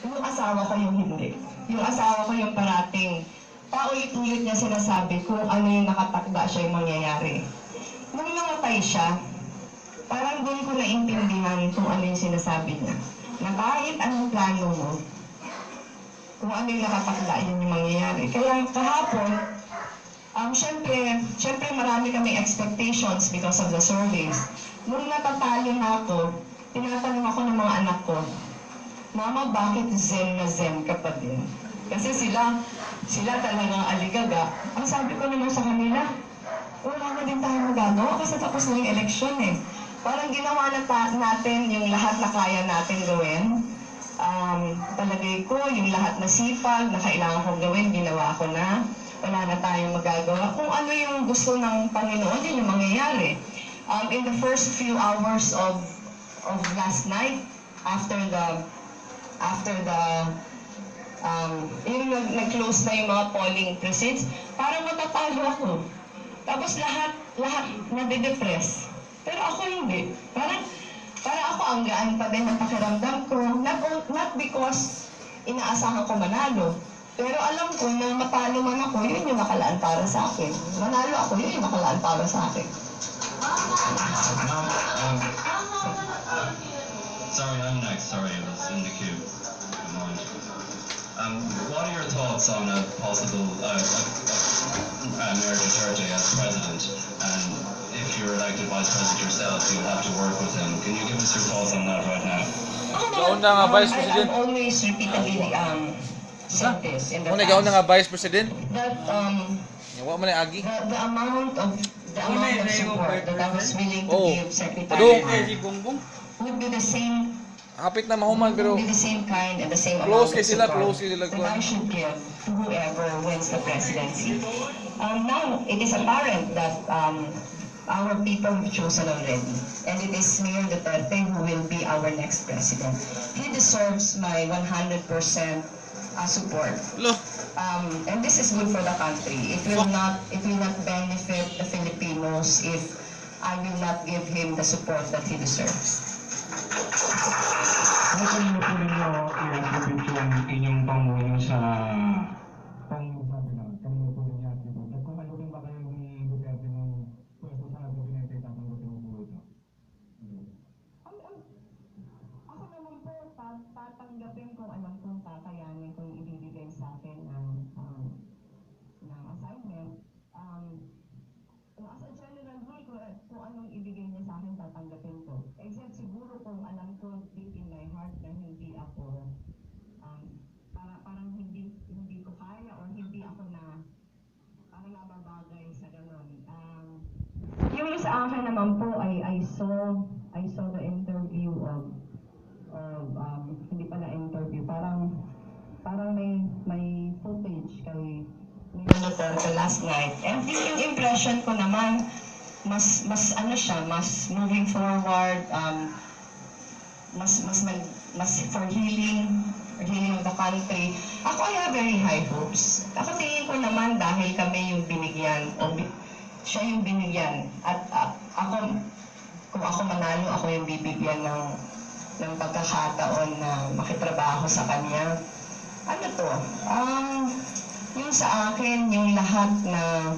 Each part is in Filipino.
Yung asawa ko yung hindi. Yung asawa ko yung parating paulit-ulit niya sinasabi kung ano yung nakatakda siya yung mangyayari. Nung namatay siya, parang doon ko naintindihan kung ano yung sinasabi niya. Na kahit anong plano mo, kung ano yung nakatakda, yun yung mangyayari. Kaya kahapon, syempre marami kaming expectations because of the surveys. Nung natatalo na ako, tinatanong ako ng mga anak ko, Mama, bakit zen na zen ka pa din? Kasi sila talagang aligaga. Ang sabi ko naman sa kanila, wala na din tayo magagawa kasi tapos na yung eleksyon eh. Parang ginawa na natin yung lahat na kaya natin gawin. Palagay ko, yung lahat na sipag na kailangan kong gawin, ginawa ko na. Wala na tayong magagawa. Kung ano yung gusto ng Panginoon, yun yung mangyayari. In the first few hours of last night, after yung nag-close na yung mga polling precincts, parang matatalo ako. Tapos lahat nade-depress. Pero ako hindi. Parang ako ang gaan pa din ng pakiramdam ko. Not because inaasahan ko manalo. Pero alam ko na matalo man ako, yun yung nakalaan para sa akin. Manalo ako, yun yung nakalaan para sa akin. Sorry, I'm next. Sorry, I was in the queue. What are your thoughts on a possible Mayor Duterte as president? And if you're elected vice president yourself, you'll have to work with him. Can you give us your thoughts on that right now? Gaon na nga Vice President. I've always repeatedly said this in the Kung gaon na nga Vice President. that Yawa man agi. the amount of support that I was willing to give Secretary Ado. Mar would be the same Hapit na mahuman pero would be the same kind and the same close amount kay of sila, support close kay sila that I should give to whoever wins the presidency. Now, it is apparent that our people have chosen already, and it is Mayor Duterte who will be our next president. He deserves my 100% support. lo, And this is good for the country. It will not benefit the Filipinos if I will not give him the support that he deserves. Ano po yung po ninyo i-attribute yung inyong pangulo sa pangulo po ninyo attribute? At kung ano ba kayo ni Duterte nung pwesto sa gabinete tatanggapin mo po ito? Ako naman po, tatanggapin kung alam kong kakayanin kung ibibigay sa akin ng assignment. As a general rule, kung anong ibigay niya sa akin, tatanggapin ko. Except siguro kung alam ko deep in my heart na hindi ako, parang hindi ko kaya or hindi ako parang nababagay sa ganun. Yung sa akin naman po ay I saw the interview of hindi pala interview, parang may footage kay Mayor Duterte last night. And yung impression ko naman, mas moving forward, mas for healing of the country. Ako, I have very high hopes. Ako tingin ko naman dahil kami yung binigyan, siya yung binigyan. At kung ako manalo, ako yung bibigyan ng pagkakataon na makitrabaho sa kanya. Ano to? Yung sa akin, yung lahat na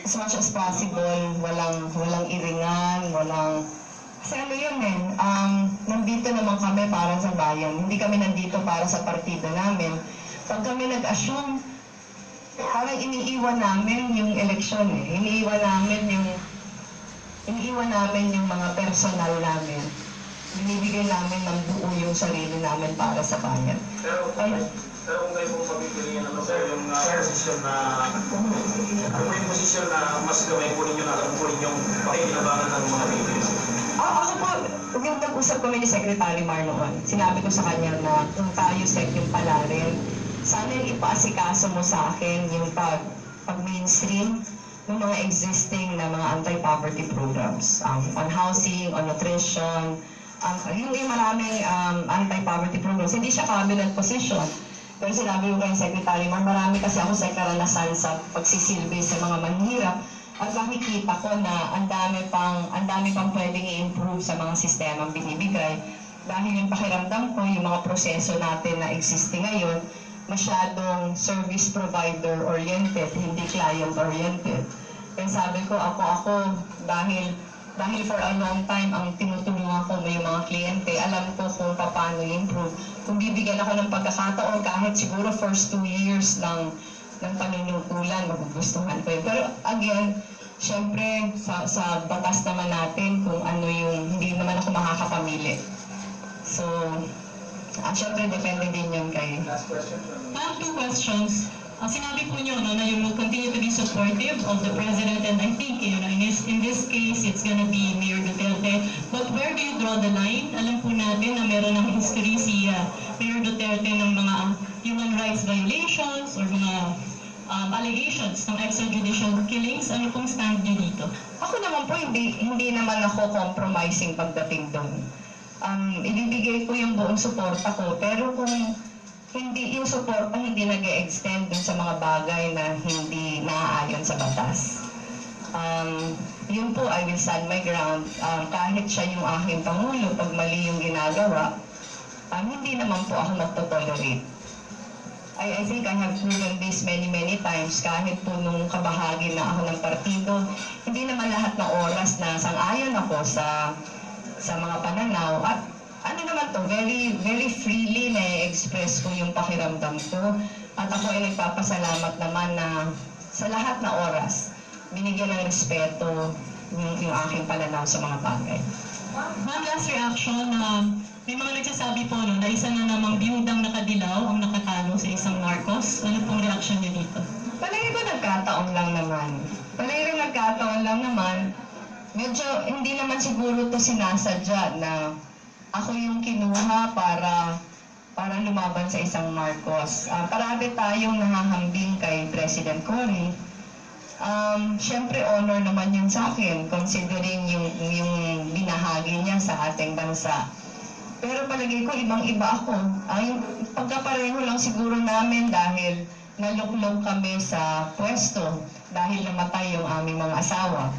as much as possible, walang iringan, kasi ano yun eh, nandito naman kami para sa bayan. Hindi kami nandito para sa partido namin. Pag kami nag-assume, parang iniiwan namin yung eleksyon eh. Iniiwan namin yung mga personal namin. Binibigay namin ng buo yung sarili namin para sa bayan. Pero kung kayo pong pagpipiliin ano sir, yung posisyon na yung posisyon na mas gawin po ninyo na po ninyong pakikinabangan ng mga Pilipino. Ako po, yung nag-usap kami ni Secretary Mar noon, sinabi ko sa kanya na kung tayo yung palarin, sana yung ipaasikaso mo sa akin yung pag-mainstream ng mga existing na mga anti-poverty programs on housing, on nutrition, yung maraming anti-poverty programs. Hindi siya cabinet position. Pero sinabi ko kay Secretary Mar, marami kasi ako sa karanasan sa pagsisilbi sa mga manhirap at nakikita ko na ang dami pang pwedeng i-improve sa mga sistemang binibigay. dahil yung pakiramdam ko, yung mga proseso natin na existing ngayon, masyadong service provider oriented, hindi client oriented. Kaya sabi ko, ako dahil for a long time ang tinutulungan ko yung mga kliyente, alam ko kung paano improve. Kung bibigyan ako ng pagkakataon, kahit siguro first 2 years ng panunungkulan, magugustuhan ko yun. Pero again, syempre sa batas naman natin kung ano yung hindi naman ako makakapamili. So, syempre depende din yun kay... Last question. I have 2 questions. Sinabi po niyo na you will continue to be supportive of the President, and I think in this case, it's gonna be Mayor Duterte. But where do you draw the line? Alam po natin na meron ng history si Mayor Duterte ng mga human rights violations or mga allegations ng extrajudicial killings. Ano pong stand niyo dito? Ako naman po, hindi naman ako compromising pagdating doon. Ibibigay ko yung buong suporta ko, pero kung hindi yung suporta hindi nag-e-extend dun sa mga bagay na hindi naaayon sa batas. Yun po, I will stand my ground. Kahit siya yung aking Pangulo, pag mali yung ginagawa, hindi naman po ako magtotolerate. I think I have proven this many times, kahit po nung kabahagi na ako ng partido, hindi naman lahat ng oras na sang-ayon ako sa mga pananaw. At ano naman to, very freely na-express ko yung pakiramdam ko. At ako ay nagpapasalamat naman na sa lahat na oras, binigyan ng respeto yung aking pananaw sa mga bagay. Ma'am, last reaction, may mga nagsasabi po na isa na namang biyudang nakadilaw ang nakatalo sa isang Marcos. Ano pong reaction niyo dito? Palagi ko nagkataon lang naman. Medyo hindi naman siguro to sinasadya na ako yung kinuha para lumaban sa isang Marcos. Parati tayong nahahambing kay President Cory. Siyempre honor naman yun sa akin, considering yung binahagi niya sa ating bansa. Pero palagay ko ibang-iba ako. Yung pagkapareho lang siguro namin dahil naluklog kami sa pwesto dahil namatay yung aming mga asawa.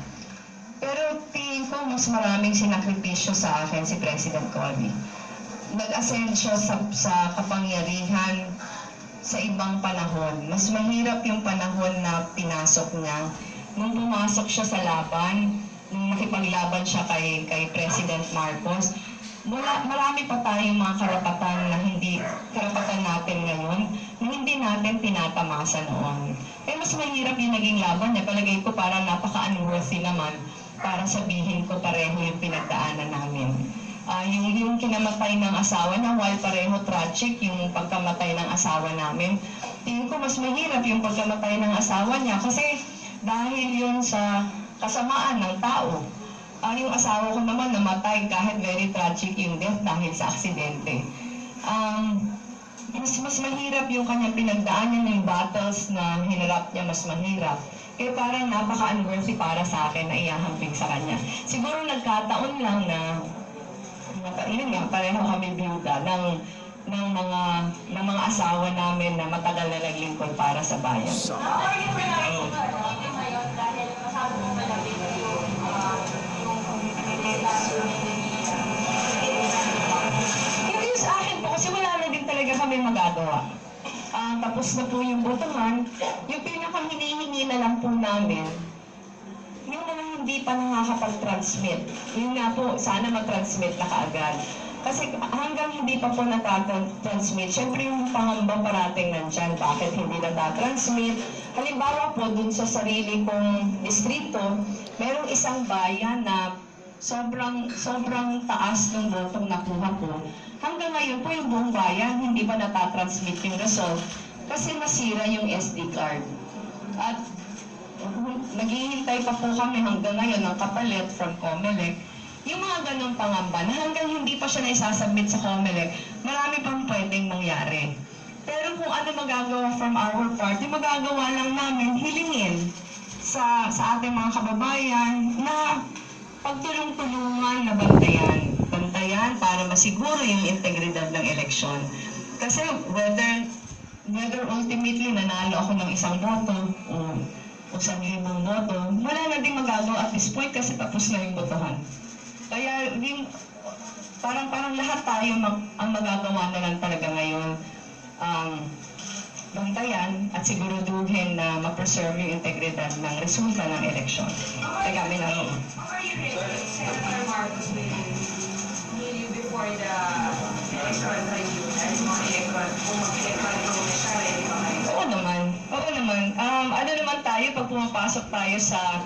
Pero tingin ko mas maraming sinakripisyo sa akin si President Cory. Nag-ascend siya sa kapangyarihan sa ibang panahon. Mas mahirap yung panahon na pinasok niya. Nung pumasok siya sa laban, nung nakipaglaban siya kay President Marcos, marami pa tayong mga karapatan na hindi karapatan natin ngayon, na hindi natin tinatamasa noon. Eh mas mahirap yung naging laban niya. Palagay ko parang napaka-unworthy naman para sabihin ko pareho yung pinagdaanan namin. Yung kinamatay ng asawa niya, while pareho tragic yung pagkamatay ng asawa namin, tingin ko mas mahirap yung pagkamatay ng asawa niya kasi dahil yun sa kasamaan ng tao. Yung asawa ko naman namatay kahit very tragic yung death dahil sa aksidente. Mas mahirap yung kanyang pinagdaanan, yung battles na hinarap niya mas mahirap. Kaya parang napaka-unworthy para sa akin na iahambing sa kanya. Siguro nagkataon lang na yun nga, pareho kami biyuda ng mga asawa namin na matagal na naglingkod para sa bayan. Hindi sa akin po, kasi wala na din talaga kami magagawa. Tapos na po yung botohan, yung pinakang hinihingi na lang po namin, yung mga hindi pa nakakapag-transmit. Yun nga po, sana mag-transmit na kaagad. Kasi hanggang hindi pa po natatransmit, syempre yung pangamba parating nandyan, bakit hindi natatransmit. Halimbawa po, dun sa sarili kong distrito, merong isang bayan na sobrang taas ng botong nakuha ko. Hanggang ngayon po yung buong bayan, hindi pa natatransmit yung result kasi nasira yung SD card. At naghihintay pa po kami hanggang ngayon ng kapalit from Comelec. Yung mga ganong pangamba na hanggang hindi pa siya naisasubmit sa Comelec, marami pang pwedeng mangyari. Pero kung ano magagawa from our part, yung magagawa lang namin hilingin sa ating mga kababayan na pagtulong-tulungan na bantayan para masiguro yung integridad ng eleksyon. Kasi whether ultimately nanalo ako ng 1 boto o 1,000 boto, wala na din magagawa at this point kasi tapos na yung botohan. Kaya yung parang lahat tayo ang magagawa na lang talaga ngayon. Bantayan at siguraduhin na ma-preserve yung integridad ng resulta ng eleksyon. Kaya kami na rin. Are you ready? Senator Marcos will kneel you before the electoral tribunal. Kung mag-electoral tribunal siya, ready ba kayo? Oo naman. Ano naman tayo, pag pumapasok tayo sa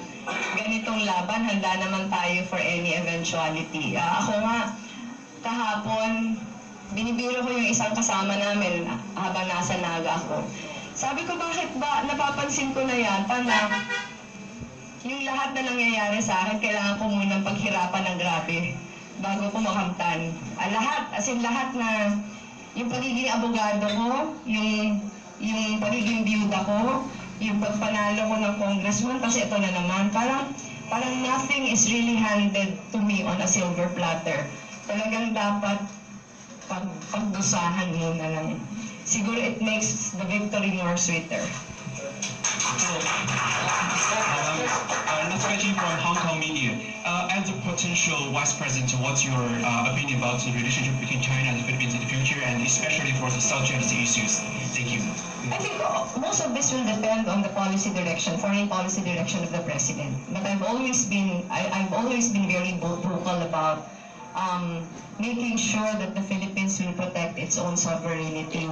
ganitong laban, handa naman tayo for any eventuality. Ako nga, kahapon, binibiro ko yung isang kasama namin habang nasa Naga ako. Sabi ko, bakit ba, napapansin ko na yata na yung lahat na nangyayari sa akin, kailangan ko munang paghirapan ng grabe bago ko makamtan. Lahat, as in lahat na yung pagiging abogado ko, yung pagiging biyuda ko, yung pagpanalo ko ng congressman, kasi ito na naman, parang nothing is really handed to me on a silver platter. Talagang dapat pagdusahan muna lang. Siguro it makes the victory more sweeter. Natsukaji from Hong Kong media. As a potential vice president, what's your opinion about the relationship between China and the Philippines in the future, and especially for the South China Sea issues? Thank you. I think most of this will depend on the policy direction, foreign policy direction of the president. But I've always been very vocal about making sure that the Philippines will protect its own sovereignty.